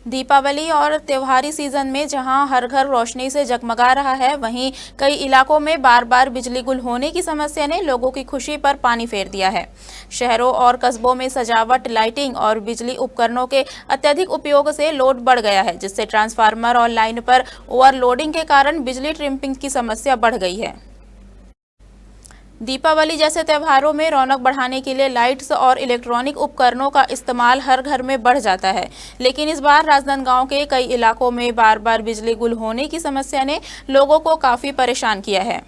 दीपावली और त्योहारी सीजन में जहां हर घर रोशनी से जगमगा रहा है, वहीं कई इलाकों में बार बार बिजली गुल होने की समस्या ने लोगों की खुशी पर पानी फेर दिया है। शहरों और कस्बों में सजावट, लाइटिंग और बिजली उपकरणों के अत्यधिक उपयोग से लोड बढ़ गया है, जिससे ट्रांसफार्मर और लाइन पर ओवरलोडिंग के कारण बिजली ट्रिपिंग की समस्या बढ़ गई है। दीपावली जैसे त्योहारों में रौनक बढ़ाने के लिए लाइट्स और इलेक्ट्रॉनिक उपकरणों का इस्तेमाल हर घर में बढ़ जाता है, लेकिन इस बार राजनांदगांव के कई इलाकों में बार बार बिजली गुल होने की समस्या ने लोगों को काफ़ी परेशान किया है।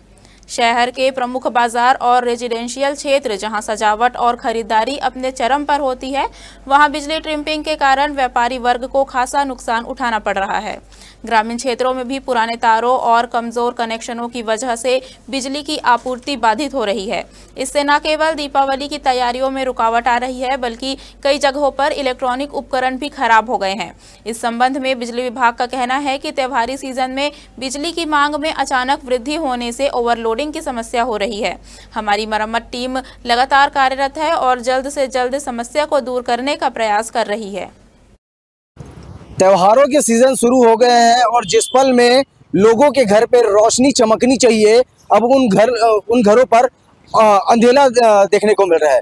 शहर के प्रमुख बाजार और रेजिडेंशियल क्षेत्र जहां सजावट और खरीदारी अपने चरम पर होती है, वहां बिजली ट्रिपिंग के कारण व्यापारी वर्ग को खासा नुकसान उठाना पड़ रहा है। ग्रामीण क्षेत्रों में भी पुराने तारों और कमजोर कनेक्शनों की वजह से बिजली की आपूर्ति बाधित हो रही है। इससे न केवल दीपावली की तैयारियों में रुकावट आ रही है, बल्कि कई जगहों पर इलेक्ट्रॉनिक उपकरण भी खराब हो गए हैं। इस संबंध में बिजली विभाग का कहना है कि त्योहारी सीजन में बिजली की मांग में अचानक वृद्धि होने से ओवरलोडिंग की समस्या हो रही है। हमारी मरम्मत टीम लगातार कार्यरत है और जल्द से जल्द समस्या को दूर करने का प्रयास कर रही है। त्योहारों के सीजन शुरू हो गए हैं और जिस पल में लोगों के घर पे रोशनी चमकनी चाहिए, अब उन घरों पर अंधेरा देखने को मिल रहा है।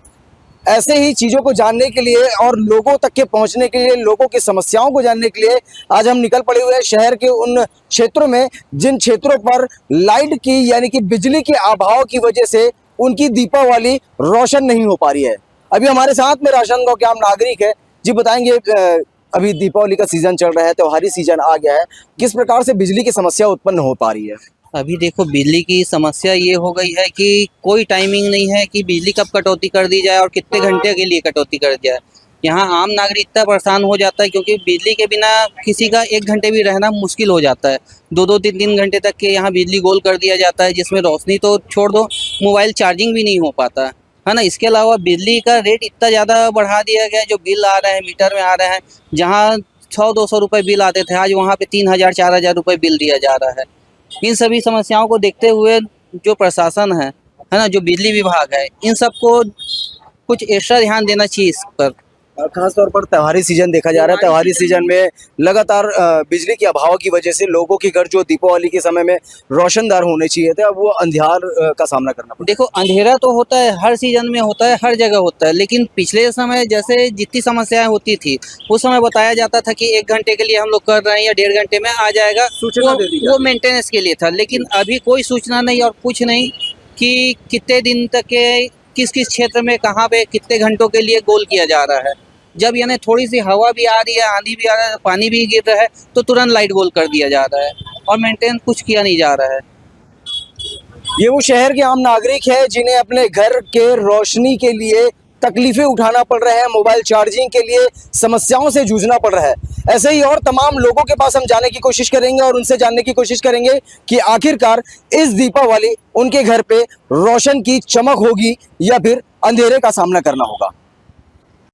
ऐसे ही चीज़ों को जानने के लिए और लोगों तक के पहुंचने के लिए, लोगों की समस्याओं को जानने के लिए आज हम निकल पड़े हुए हैं शहर के उन क्षेत्रों में जिन क्षेत्रों पर लाइट की यानी कि बिजली के अभाव की वजह से उनकी दीपावली रोशन नहीं हो पा रही है। अभी हमारे साथ में राजनांदगांव के आम नागरिक है जी, बताएंगे अभी दीपावली का सीजन चल रहा है, त्योहारी सीजन आ गया है, किस प्रकार से बिजली की समस्या उत्पन्न हो पा रही है? अभी देखो, बिजली की समस्या ये हो गई है कि कोई टाइमिंग नहीं है कि बिजली कब कटौती कर दी जाए और कितने घंटे के लिए कटौती कर दी जाए। यहाँ आम नागरिक इतना परेशान हो जाता है क्योंकि बिजली के बिना किसी का 1 घंटे भी रहना मुश्किल हो जाता है। 2-2, 3-3 घंटे तक के यहाँ बिजली गोल कर दिया जाता है, जिसमें रोशनी तो छोड़ दो, मोबाइल चार्जिंग भी नहीं हो पाता है ना। इसके अलावा बिजली का रेट इतना ज़्यादा बढ़ा दिया गया है, जो बिल आ रहे हैं मीटर में आ रहे हैं, जहाँ 100-200 रुपये बिल आते थे, आज वहाँ पे 3000-4000 रुपये बिल दिया जा रहा है। इन सभी समस्याओं को देखते हुए जो प्रशासन है ना, जो बिजली विभाग है, इन सबको कुछ एक्स्ट्रा ध्यान देना चाहिए इस पर। खास तौर पर त्योहारी सीजन देखा जा रहा है। त्योहारी सीजन में लगातार बिजली के अभाव की वजह से लोगों के घर जो दीपावली के समय में रोशनदार होने चाहिए थे, अब वो अंधियार का सामना करना पड़ा। देखो, अंधेरा तो होता है, हर सीजन में होता है, हर जगह होता है, लेकिन पिछले समय जैसे जितनी समस्याएं होती थी उस समय बताया जाता था कि 1 घंटे के लिए हम लोग कर रहे हैं या 1.5 घंटे में आ जाएगा, वो मेंटेनेंस के लिए था। लेकिन अभी कोई सूचना नहीं और कुछ नहीं कि कितने दिन तक के किस किस क्षेत्र में कहाँ पे कितने घंटों के लिए गोल किया जा रहा है। जब यानी थोड़ी सी हवा भी आ रही है, आंधी भी आ रहा है, पानी भी गिर रहा है, तो तुरंत लाइट गोल कर दिया जा रहा है और मेंटेन कुछ किया नहीं जा रहा है। ये वो शहर के आम नागरिक है जिन्हें अपने घर के रोशनी के लिए तकलीफें उठाना पड़ रहा है, मोबाइल चार्जिंग के लिए समस्याओं से जूझना पड़ रहा है। ऐसे ही और तमाम लोगों के पास हम जाने की कोशिश करेंगे और उनसे जानने की कोशिश करेंगे कि आखिरकार इस दीपावली उनके घर पे रोशन की चमक होगी या फिर अंधेरे का सामना करना होगा।